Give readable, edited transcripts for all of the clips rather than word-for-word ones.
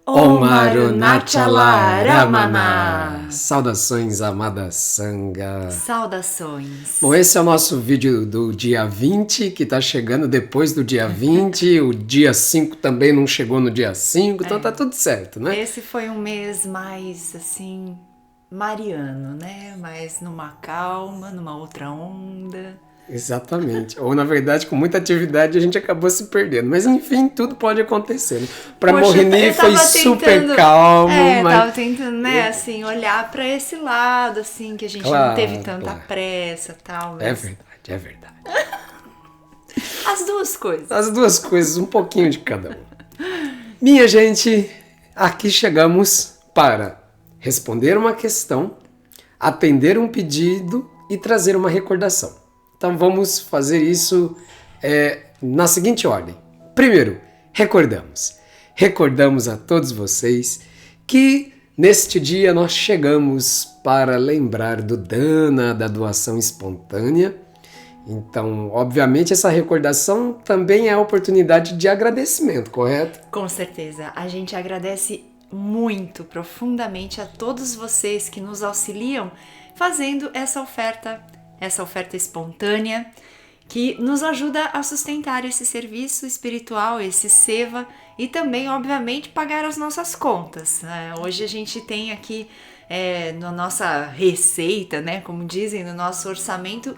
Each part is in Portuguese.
Om Arunachala Ramana. Saudações, amada Sangha. Saudações. Bom, esse é o nosso vídeo do dia 20, que tá chegando depois do dia 20. O dia 5 também não chegou no dia 5, então tá tudo certo, né? Esse foi um mês mais, assim, mariano, né? Mais numa calma, numa outra onda. Exatamente. Ou, na verdade, com muita atividade a gente acabou se perdendo. Mas, enfim, tudo pode acontecer, né? Pra Morini foi super calmo, mas... tava tentando, né, assim, olhar pra esse lado, assim, que a gente não teve tanta pressa e tal. Mas... É verdade. As duas coisas. As duas coisas, um pouquinho de cada um. Minha gente, aqui chegamos para responder uma questão, atender um pedido e trazer uma recordação. Então vamos fazer isso na seguinte ordem. Primeiro, recordamos. Recordamos a todos vocês que neste dia nós chegamos para lembrar do Dana, da doação espontânea. Então, obviamente, essa recordação também é a oportunidade de agradecimento, correto? Com certeza. A gente agradece muito, profundamente a todos vocês que nos auxiliam fazendo essa oferta espontânea, que nos ajuda a sustentar esse serviço espiritual, esse seva, e também, obviamente, pagar as nossas contas. Hoje a gente tem aqui na nossa receita, né, como dizem, no nosso orçamento,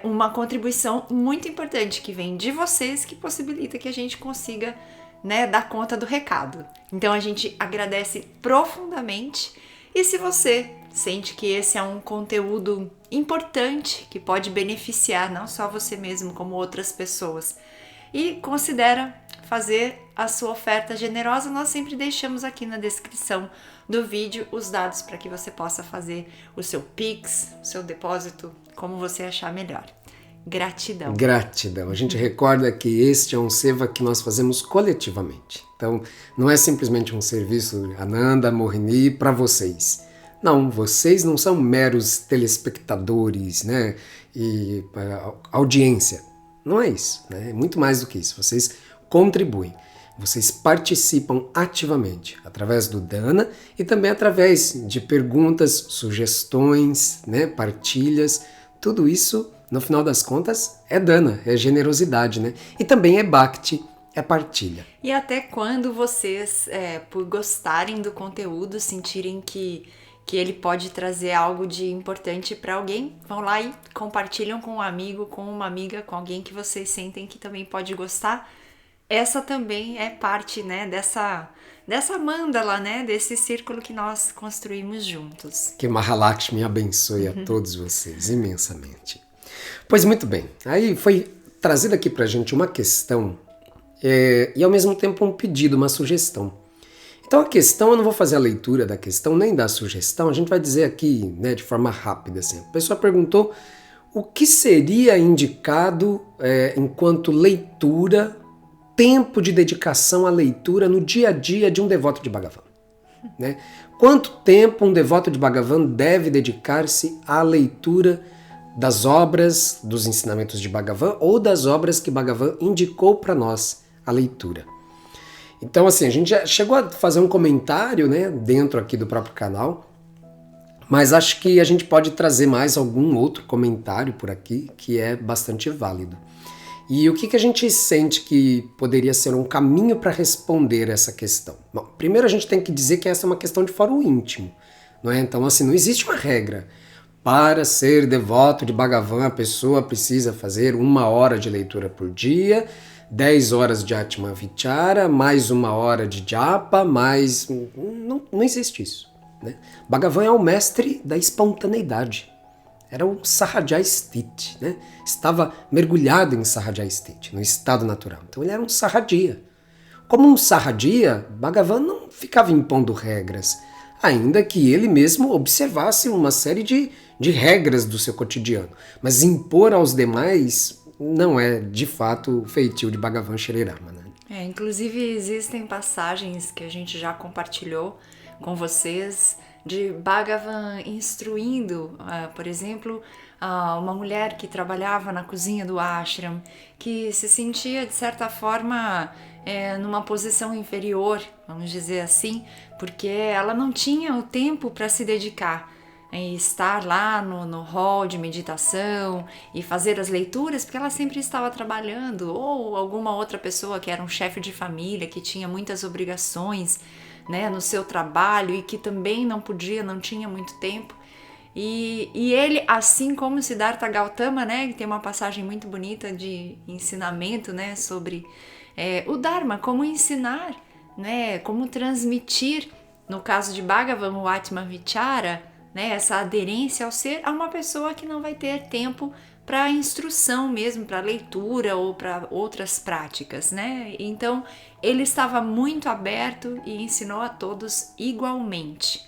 uma contribuição muito importante que vem de vocês, que possibilita que a gente consiga, né, dar conta do recado. Então a gente agradece profundamente, e se você sente que esse é um conteúdo importante que pode beneficiar não só você mesmo, como outras pessoas, e considera fazer a sua oferta generosa, nós sempre deixamos aqui na descrição do vídeo os dados para que você possa fazer o seu Pix, o seu depósito, como você achar melhor. Gratidão. Gratidão. A gente recorda que este é um seva que nós fazemos coletivamente. Então, não é simplesmente um serviço Ananda, Morini para vocês. Não, vocês não são meros telespectadores, né? E audiência. Não é isso, né? É muito mais do que isso. Vocês contribuem. Vocês participam ativamente através do Dana e também através de perguntas, sugestões, né? Partilhas. Tudo isso, no final das contas, é Dana, é generosidade, né? E também é Bhakti, é partilha. E até quando vocês, por gostarem do conteúdo, sentirem que ele pode trazer algo de importante para alguém, vão lá e compartilham com um amigo, com uma amiga, com alguém que vocês sentem que também pode gostar. Essa também é parte, né, dessa mandala, né, desse círculo que nós construímos juntos. Que Mahalakshmi abençoe a todos vocês imensamente. Pois muito bem, aí foi trazida aqui pra gente uma questão e ao mesmo tempo um pedido, uma sugestão. Então a questão, eu não vou fazer a leitura da questão nem da sugestão, a gente vai dizer aqui, né, de forma rápida assim. A pessoa perguntou o que seria indicado enquanto leitura, tempo de dedicação à leitura no dia a dia de um devoto de Bhagavan, né? Quanto tempo um devoto de Bhagavan deve dedicar-se à leitura das obras, dos ensinamentos de Bhagavan ou das obras que Bhagavan indicou para nós a leitura? Então, assim, a gente já chegou a fazer um comentário, né, dentro aqui do próprio canal, mas acho que a gente pode trazer mais algum outro comentário por aqui que é bastante válido. E o que a gente sente que poderia ser um caminho para responder essa questão? Bom, primeiro a gente tem que dizer que essa é uma questão de fórum íntimo, não é? Então, assim, não existe uma regra. Para ser devoto de Bhagavan, a pessoa precisa fazer 1 hora de leitura por dia, 10 horas de Atma Vichara, mais 1 hora de Japa, mais... Não existe isso, né? Bhagavan é o mestre da espontaneidade. Era o Sahajaya Sthiti, né? Estava mergulhado em Sahajaya Sthiti, no estado natural. Então ele era um Sahajiya. Como um Sahajiya, Bhagavan não ficava impondo regras, ainda que ele mesmo observasse uma série de regras do seu cotidiano. Mas impor aos demais não é, de fato, o feitio de Bhagavan Shri Rama, né? Inclusive existem passagens que a gente já compartilhou com vocês de Bhagavan instruindo, por exemplo, uma mulher que trabalhava na cozinha do ashram, que se sentia de certa forma numa posição inferior, vamos dizer assim, porque ela não tinha o tempo para se dedicar e estar lá no hall de meditação e fazer as leituras, porque ela sempre estava trabalhando, ou alguma outra pessoa que era um chefe de família, que tinha muitas obrigações, né, no seu trabalho e que também não tinha muito tempo. E ele, assim como Siddhartha Gautama, né, que tem uma passagem muito bonita de ensinamento, né, sobre o Dharma, como ensinar, né, como transmitir, no caso de Bhagavan, o Atma Vichara, né, essa aderência ao ser, a uma pessoa que não vai ter tempo para instrução mesmo, para leitura ou para outras práticas, né? Então, ele estava muito aberto e ensinou a todos igualmente.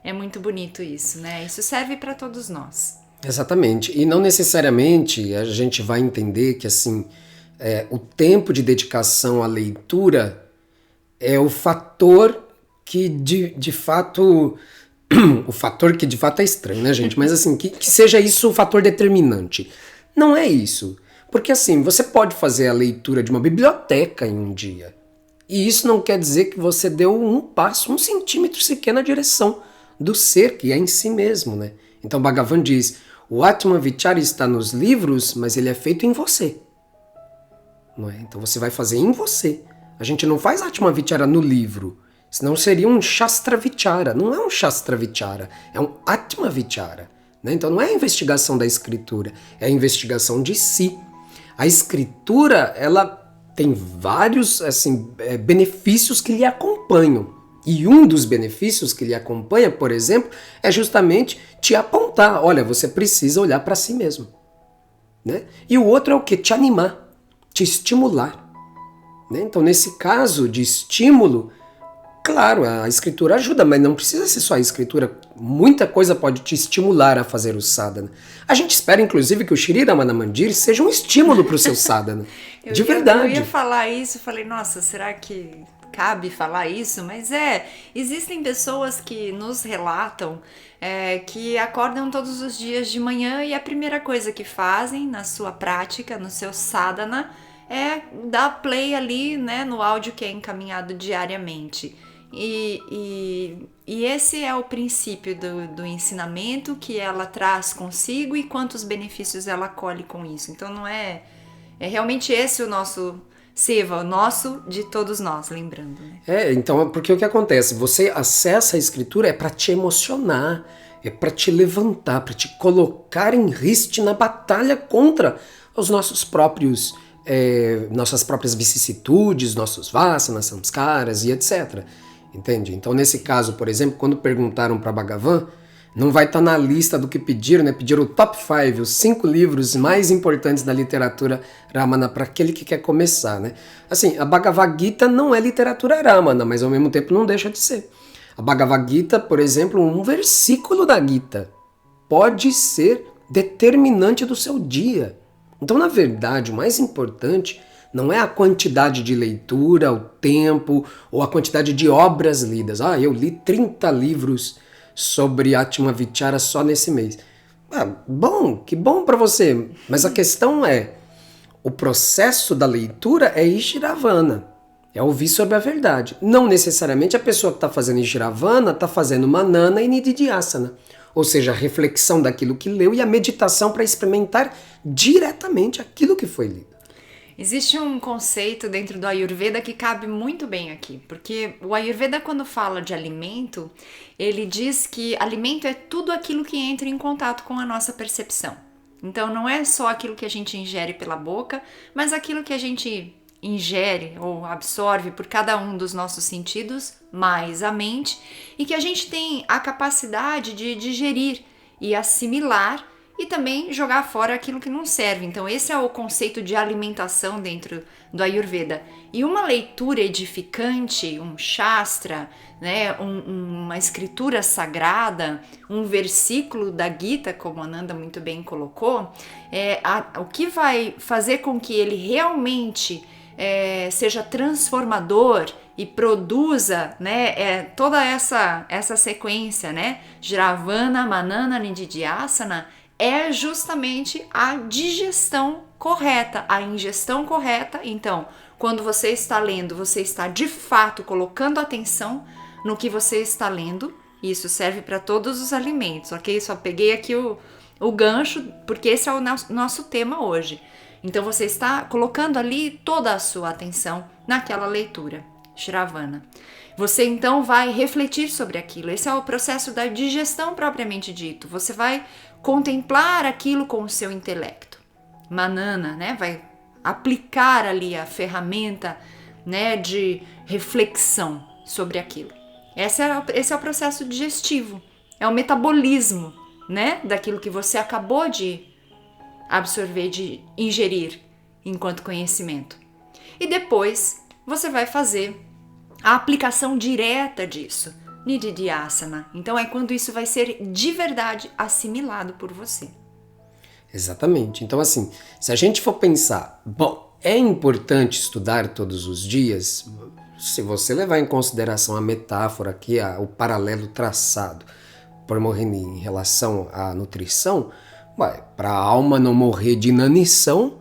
É muito bonito isso, né? Isso serve para todos nós. Exatamente. E não necessariamente a gente vai entender que, assim, o tempo de dedicação à leitura é o fator que de fato... O fator que de fato é estranho, né, gente? Mas assim, que seja isso o fator determinante. Não é isso. Porque assim, você pode fazer a leitura de uma biblioteca em um dia. E isso não quer dizer que você deu um passo, 1 centímetro sequer na direção do ser, que é em si mesmo, né? Então Bhagavan diz, o Atma Vichara está nos livros, mas ele é feito em você. Não é? Então você vai fazer em você. A gente não faz Atma Vichara no livro. Senão seria um Shastra Vichara. Não é um Shastra Vichara, é um Atma Vichara. Né? Então não é a investigação da escritura, é a investigação de si. A escritura, ela tem vários assim, benefícios que lhe acompanham. E um dos benefícios que lhe acompanha, por exemplo, é justamente te apontar. Olha, você precisa olhar para si mesmo. Né? E o outro é o quê? Te animar, te estimular. Né? Então nesse caso de estímulo, claro, a escritura ajuda, mas não precisa ser só a escritura. Muita coisa pode te estimular a fazer o sadhana. A gente espera, inclusive, que o Shri Ramana Mandir seja um estímulo para o seu sadhana. De verdade. Eu ia falar isso, falei, nossa, será que cabe falar isso? Mas existem pessoas que nos relatam que acordam todos os dias de manhã e a primeira coisa que fazem na sua prática, no seu sadhana, é dar play ali, né, no áudio que é encaminhado diariamente. E esse é o princípio do ensinamento que ela traz consigo e quantos benefícios ela colhe com isso. Então não é realmente esse o nosso seva, o nosso de todos nós, lembrando. Né? Então, porque o que acontece? Você acessa a escritura para te emocionar, é para te levantar, para te colocar em riste na batalha contra os nossos próprios... nossas próprias vicissitudes, nossos vasanas, samskaras e etc. Entende? Então, nesse caso, por exemplo, quando perguntaram para Bhagavan, não vai estar na lista do que pediram, né? Pediram o top 5, os 5 livros mais importantes da literatura Ramana para aquele que quer começar, né? Assim, a Bhagavad Gita não é literatura Ramana, mas ao mesmo tempo não deixa de ser. A Bhagavad Gita, por exemplo, um versículo da Gita pode ser determinante do seu dia. Então, na verdade, o mais importante não é a quantidade de leitura, o tempo ou a quantidade de obras lidas. Eu li 30 livros sobre Atma Vichara só nesse mês. Bom, que bom para você. Mas a questão o processo da leitura é Ishiravana, é ouvir sobre a verdade. Não necessariamente a pessoa que está fazendo Ishiravana está fazendo Manana e Nididhyasana. Ou seja, a reflexão daquilo que leu e a meditação para experimentar diretamente aquilo que foi lido. Existe um conceito dentro do Ayurveda que cabe muito bem aqui, porque o Ayurveda, quando fala de alimento, ele diz que alimento é tudo aquilo que entra em contato com a nossa percepção. Então não é só aquilo que a gente ingere pela boca, mas aquilo que a gente ingere ou absorve por cada um dos nossos sentidos, mais a mente, e que a gente tem a capacidade de digerir e assimilar e também jogar fora aquilo que não serve. Então esse é o conceito de alimentação dentro do Ayurveda. E uma leitura edificante, um Shastra, né, uma escritura sagrada, um versículo da Gita, como a Ananda muito bem colocou, o que vai fazer com que ele realmente seja transformador e produza, né, toda essa sequência, né, Jravana, Manana, Nididhyasana, é justamente a digestão correta, a ingestão correta. Então, quando você está lendo, você está de fato colocando atenção no que você está lendo. Isso serve para todos os alimentos, ok? Só peguei aqui o gancho, porque esse é o nosso tema hoje. Então, você está colocando ali toda a sua atenção naquela leitura, Shravana. Você então vai refletir sobre aquilo. Esse é o processo da digestão propriamente dito. Você vai contemplar aquilo com o seu intelecto. Manana, né? Vai aplicar ali a ferramenta, de reflexão sobre aquilo. Esse é o processo digestivo. É o metabolismo, né? Daquilo que você acabou de absorver, de ingerir enquanto conhecimento. E depois você vai fazer a aplicação direta disso, Nididhyasana. Então é quando isso vai ser de verdade assimilado por você. Exatamente. Então assim, se a gente for pensar, bom, é importante estudar todos os dias, se você levar em consideração a metáfora aqui, o paralelo traçado por Mohini em relação à nutrição, para a alma não morrer de inanição,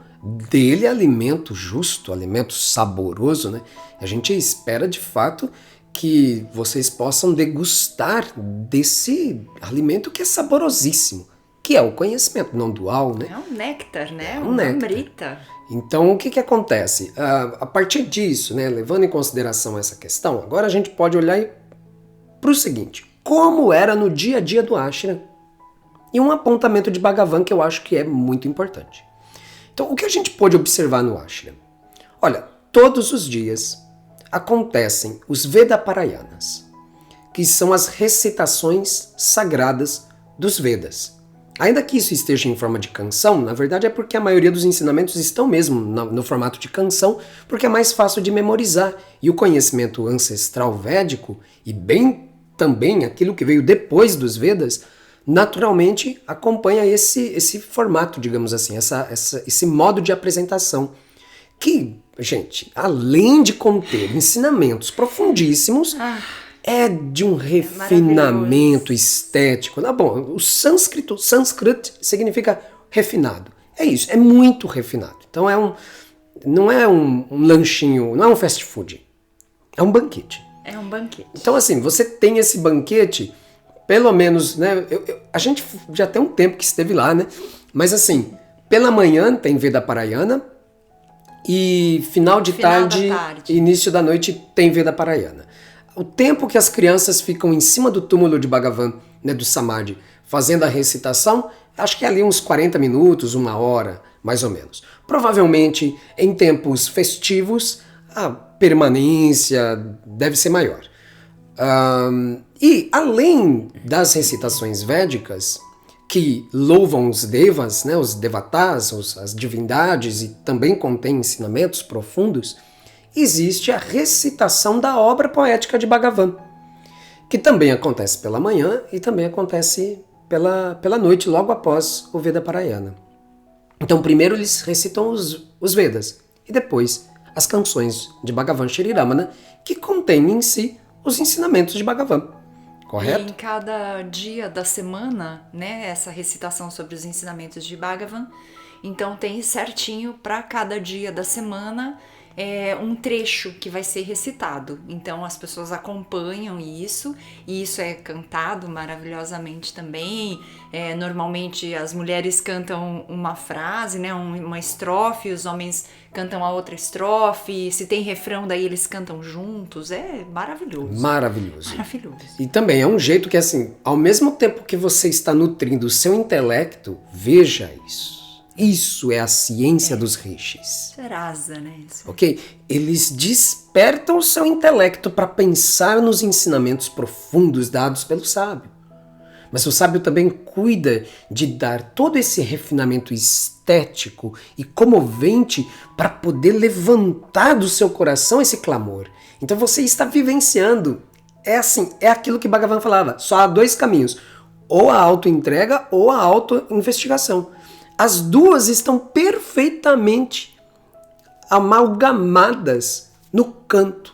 dele alimento justo, alimento saboroso, né? A gente espera de fato que vocês possam degustar desse alimento que é saborosíssimo, que é o conhecimento não dual, né? É um néctar, né? É um néctar. Amrita. Então, o que acontece? A partir disso, né, levando em consideração essa questão, agora a gente pode olhar para o seguinte: como era no dia a dia do ashram? E um apontamento de Bhagavan que eu acho que é muito importante. Então, o que a gente pode observar no ashram? Olha, todos os dias acontecem os Vedaparayanas, que são as recitações sagradas dos Vedas. Ainda que isso esteja em forma de canção, na verdade é porque a maioria dos ensinamentos estão mesmo no formato de canção, porque é mais fácil de memorizar. E o conhecimento ancestral védico, e bem também aquilo que veio depois dos Vedas, naturalmente acompanha esse formato, digamos assim, esse modo de apresentação. Que, gente, além de conter ensinamentos profundíssimos, é de um refinamento estético. Bom, o sânscrito, Sanskrit significa refinado. É isso, é muito refinado. Então não é um lanchinho, não é um fast food. É um banquete. É um banquete. Então, assim, você tem esse banquete, pelo menos, né? A gente já tem um tempo que esteve lá, né? Mas, assim, pela manhã tem Vedaparayana e final da tarde, início da noite tem Vedaparayana. O tempo que as crianças ficam em cima do túmulo de Bhagavan, né, do Samadhi, fazendo a recitação, acho que é ali uns 40 minutos, 1 hora, mais ou menos. Provavelmente, em tempos festivos, a permanência deve ser maior. E além das recitações védicas, que louvam os devas, né, os devatas, as divindades, e também contém ensinamentos profundos, existe a recitação da obra poética de Bhagavan, que também acontece pela manhã e também acontece pela noite, logo após o Vedaparayana. Então, primeiro eles recitam os Vedas, e depois as canções de Bhagavan Shri Ramana, que contêm em si os ensinamentos de Bhagavan. Correto? E em cada dia da semana, né, essa recitação sobre os ensinamentos de Bhagavan, então tem certinho para cada dia da semana um trecho que vai ser recitado. Então as pessoas acompanham isso, e isso é cantado maravilhosamente também. Normalmente as mulheres cantam uma frase, né, uma estrofe, os homens cantam a outra estrofe. Se tem refrão, daí eles cantam juntos. É maravilhoso. Maravilhoso. Maravilhoso. E também é um jeito que, assim, ao mesmo tempo que você está nutrindo o seu intelecto, veja isso. Isso é a ciência dos rishis. Rasa, né? Isso. Ok? Eles despertam o seu intelecto para pensar nos ensinamentos profundos dados pelo sábio. Mas o sábio também cuida de dar todo esse refinamento estético e comovente para poder levantar do seu coração esse clamor. Então você está vivenciando. É assim, é aquilo que Bhagavan falava. Só há 2 caminhos. Ou a autoentrega ou a auto-investigação. As duas estão perfeitamente amalgamadas no canto,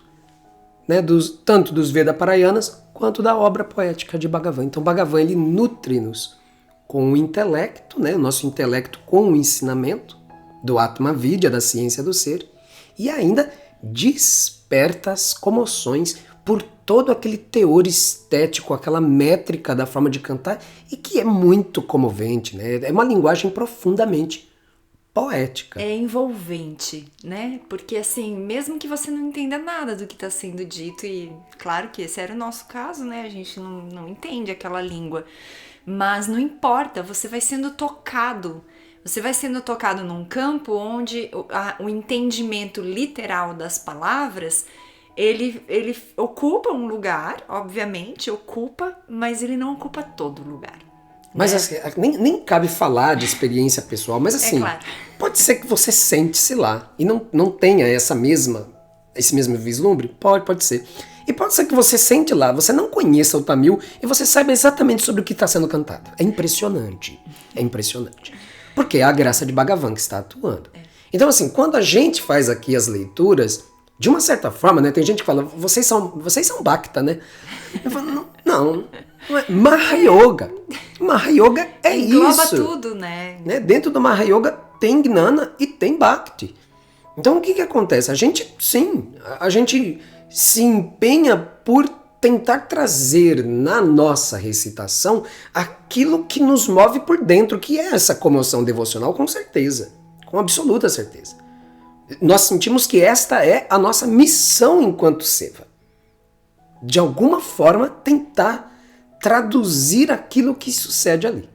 né, tanto dos Vedaparayanas quanto da obra poética de Bhagavan. Então Bhagavan ele nutre-nos com o intelecto, né? O nosso intelecto com o ensinamento do Atma Vidya, da ciência do ser, e ainda desperta as comoções por todo aquele teor estético, aquela métrica da forma de cantar, e que é muito comovente, né? É uma linguagem profundamente poética. É envolvente, né? Porque assim, mesmo que você não entenda nada do que está sendo dito, e claro que esse era o nosso caso, né? A gente não entende aquela língua, mas não importa, você vai sendo tocado. Você vai sendo tocado num campo onde o entendimento literal das palavras, ele ocupa um lugar, obviamente, ocupa, mas ele não ocupa todo o lugar. Mas assim, nem cabe falar de experiência pessoal, mas assim, claro. Pode ser que você sente-se lá e não tenha esse mesmo vislumbre? Pode ser. E pode ser que você sente lá, você não conheça o Tamil e você saiba exatamente sobre o que está sendo cantado. É impressionante. Porque é a graça de Bhagavan que está atuando. Então assim, quando a gente faz aqui as leituras, de uma certa forma, né, tem gente que fala, vocês são Bhakta, né? Eu falo, não é. Mahayoga. Mahayoga é Engloba isso. tudo, né? Dentro do Mahayoga tem Gnana e tem Bhakti. Então o que acontece? A gente se empenha por tentar trazer na nossa recitação aquilo que nos move por dentro, que é essa comoção devocional, com certeza, com absoluta certeza. Nós sentimos que esta é a nossa missão enquanto seva. De alguma forma, tentar traduzir aquilo que sucede ali.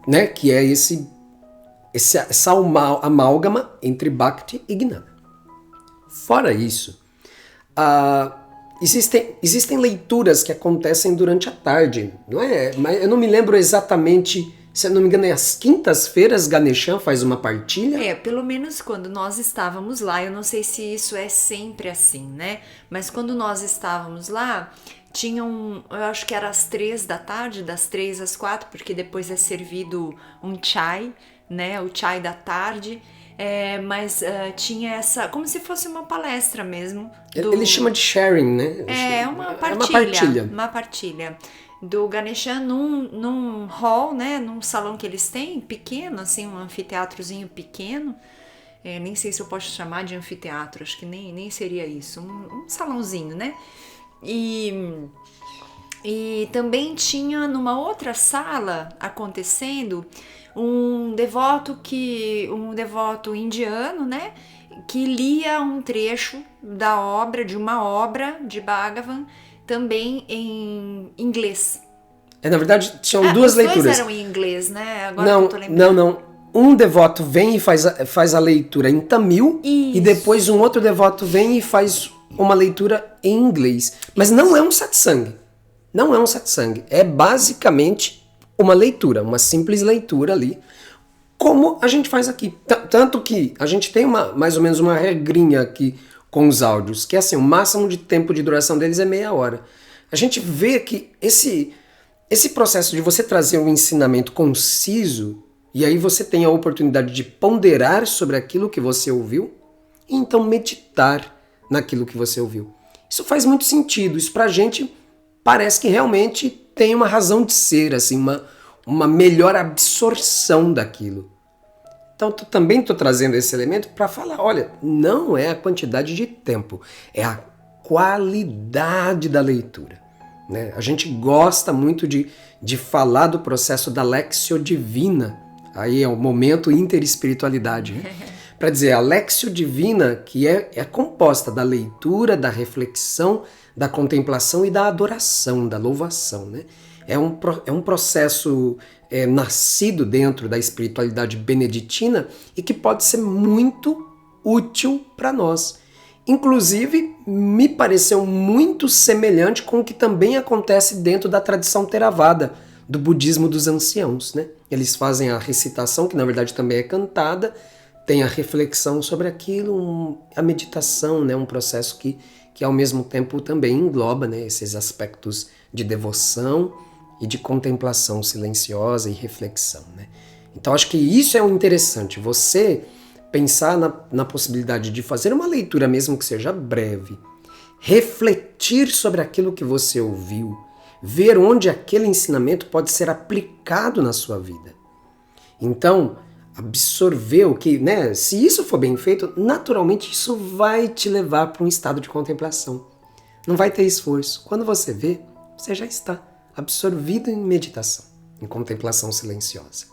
Né? Que é essa amálgama entre Bhakti e Gnana. Fora isso, existem leituras que acontecem durante a tarde, não é? Mas eu não me lembro exatamente, se eu não me engano, é às quintas-feiras Ganeshan faz uma partilha? Pelo menos quando nós estávamos lá, eu não sei se isso é sempre assim, né? Mas quando nós estávamos lá, eu acho que era às 3 da tarde, das 3 às 4, porque depois é servido um chai, né? O chai da tarde. Mas tinha essa, como se fosse uma palestra mesmo. Ele chama de sharing, né? Uma partilha do Ganeshan num hall, né? Num salão que eles têm, pequeno, assim, um anfiteatrozinho pequeno. Nem sei se eu posso chamar de anfiteatro, acho que nem seria isso. Um salãozinho, né? E também tinha numa outra sala acontecendo um devoto indiano, né, que lia um trecho de uma obra de Bhagavan, também em inglês. Na verdade, tinham duas leituras. Os dois eram em inglês, né? Agora eu tô lembrando. Não. Um devoto vem e faz a leitura em Tamil, isso. E depois um outro devoto vem e faz uma leitura em inglês. Mas isso. Não é um satsang. Não é um satsang. É basicamente uma leitura, uma simples leitura ali, como a gente faz aqui. Tanto que a gente tem mais ou menos uma regrinha aqui com os áudios, que é assim, o máximo de tempo de duração deles é meia hora. A gente vê que esse processo de você trazer um ensinamento conciso, e aí você tem a oportunidade de ponderar sobre aquilo que você ouviu, e então meditar naquilo que você ouviu. Isso faz muito sentido, isso pra gente parece que realmente tem uma razão de ser, assim, uma melhor absorção daquilo. Então, também estou trazendo esse elemento para falar, olha, não é a quantidade de tempo, é a qualidade da leitura. Né? A gente gosta muito de falar do processo da Lexio Divina, aí é o momento interespiritualidade, né? Para dizer, a Lexio Divina, que é composta da leitura, da reflexão, da contemplação e da adoração, da louvação, né? É um processo nascido dentro da espiritualidade beneditina e que pode ser muito útil para nós. Inclusive, me pareceu muito semelhante com o que também acontece dentro da tradição Theravada, do budismo dos anciãos, né? Eles fazem a recitação, que na verdade também é cantada, tem a reflexão sobre aquilo, a meditação, né? Um processo que ao mesmo tempo também engloba, né, esses aspectos de devoção e de contemplação silenciosa e reflexão. Né? Então acho que isso é o interessante, você pensar na possibilidade de fazer uma leitura, mesmo que seja breve, refletir sobre aquilo que você ouviu, ver onde aquele ensinamento pode ser aplicado na sua vida. Então, absorver o que, né? Se isso for bem feito, naturalmente isso vai te levar para um estado de contemplação. Não vai ter esforço. Quando você vê, você já está absorvido em meditação, em contemplação silenciosa.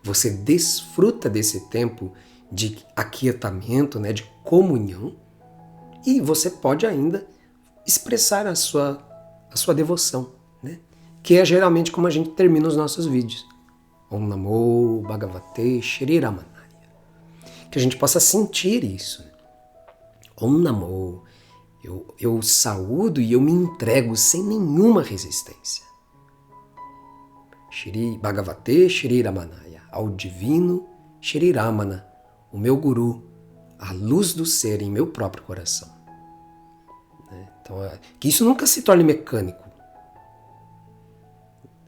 Você desfruta desse tempo de aquietamento, né, de comunhão, e você pode ainda expressar a sua devoção, né, que é geralmente como a gente termina os nossos vídeos. Om Namo Bhagavate Shri Ramanaya. Que a gente possa sentir isso. Om Namo. Eu saúdo e eu me entrego sem nenhuma resistência. Shri Bhagavate Shri Ramanaya. Ao divino Shri Ramana, o meu guru, a luz do ser em meu próprio coração. Então, que isso nunca se torne mecânico.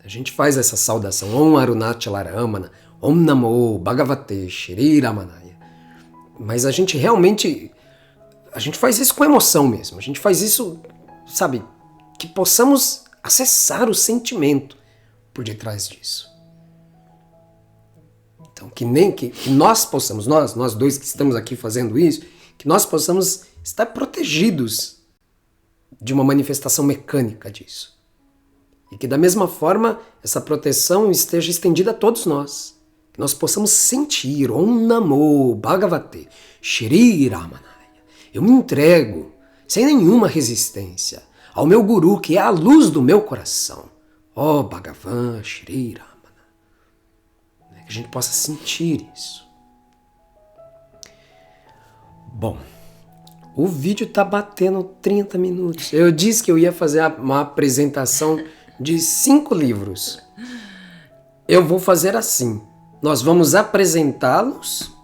A gente faz essa saudação, Om Arunachala Ramana, Om Namo Bhagavate Shri Ramanaya. Mas a gente realmente, a gente faz isso com emoção mesmo. A gente faz isso, sabe, que possamos acessar o sentimento por detrás disso. Então, que nós possamos, nós dois que estamos aqui fazendo isso, que nós possamos estar protegidos de uma manifestação mecânica disso. E que da mesma forma essa proteção esteja estendida a todos nós. Que nós possamos sentir Om Namo Bhagavate Shri Ramanaya. Eu me entrego, sem nenhuma resistência, ao meu guru, que é a luz do meu coração. Ó Bhagavan Shri Ramana. Que a gente possa sentir isso. Bom, o vídeo está batendo 30 minutos. Eu disse que eu ia fazer uma apresentação de 5 livros. Eu vou fazer assim. Nós vamos apresentá-los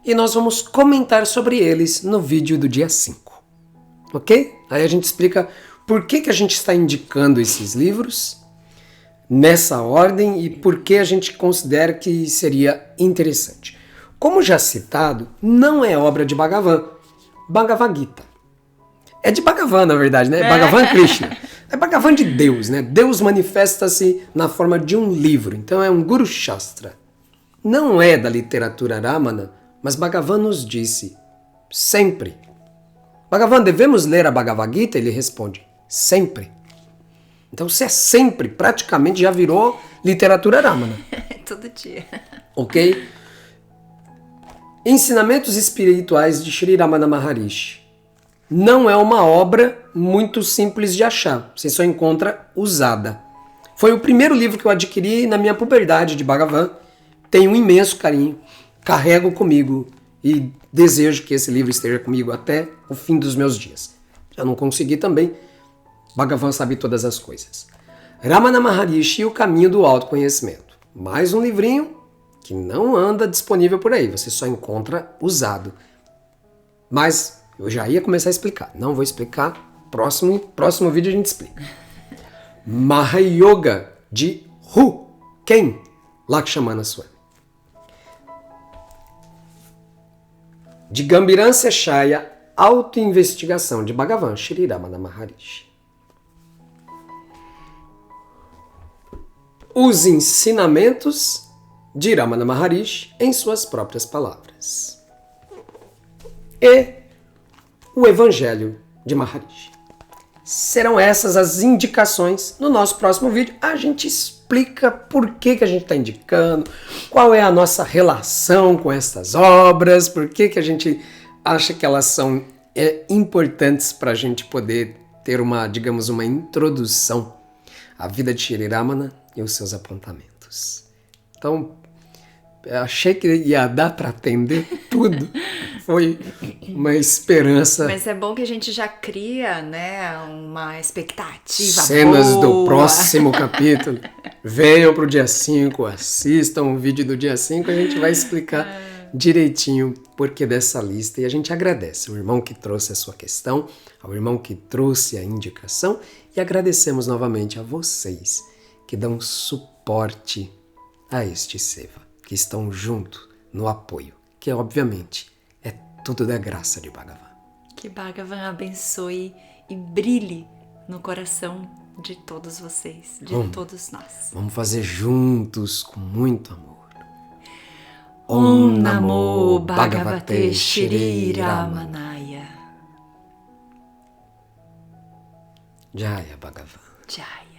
e nós vamos comentar sobre eles no vídeo do dia 5. Ok? Aí a gente explica por que a gente está indicando esses livros nessa ordem e por que a gente considera que seria interessante. Como já citado, não é obra de Bhagavan, Bhagavad Gita. É de Bhagavan, na verdade, né? Bhagavan Krishna. É Bhagavan de Deus, né? Deus manifesta-se na forma de um livro, então é um Guru Shastra. Não é da literatura Ramana, mas Bhagavan nos disse, sempre. Bhagavan, devemos ler a Bhagavad Gita? Ele responde, sempre. Então, se é sempre, praticamente já virou literatura Ramana. Todo dia. Ok? Ensinamentos espirituais de Shri Ramana Maharishi. Não é uma obra muito simples de achar. Você só encontra usada. Foi o primeiro livro que eu adquiri na minha puberdade de Bhagavan. Tenho um imenso carinho. Carrego comigo e desejo que esse livro esteja comigo até o fim dos meus dias. Já não consegui também. Bhagavan sabe todas as coisas. Ramana Maharishi e o caminho do autoconhecimento. Mais um livrinho que não anda disponível por aí. Você só encontra usado. Mas eu já ia começar a explicar. Não vou explicar. Próximo vídeo a gente explica. Mahayoga de Ken Lakshmana Swami. De Gambiran Sechaya, Autoinvestigação de Bhagavan Shri Ramana Maharishi. Os ensinamentos de Ramana Maharishi em suas próprias palavras. E o Evangelho de Maharishi. Serão essas as indicações. No nosso próximo vídeo a gente explica por que a gente está indicando, qual é a nossa relação com essas obras, por que a gente acha que elas são importantes para a gente poder ter uma introdução à vida de Shri Ramana e os seus apontamentos. Então, achei que ia dar para atender tudo. Foi uma esperança. Mas é bom que a gente já cria, né, uma expectativa Cenas boa. do próximo capítulo. Venham para o dia 5, assistam o vídeo do dia 5, a gente vai explicar direitinho o porquê dessa lista. E a gente agradece ao irmão que trouxe a sua questão, ao irmão que trouxe a indicação, e agradecemos novamente a vocês que dão suporte a este Seva, que estão junto no apoio, que obviamente é tudo da graça de Bhagavan. Que Bhagavan abençoe e brilhe no coração de todos vocês, de todos nós. Vamos fazer juntos com muito amor. Om Namo Bhagavate Shri Ramanaya. Jaya Bhagavan. Jaya.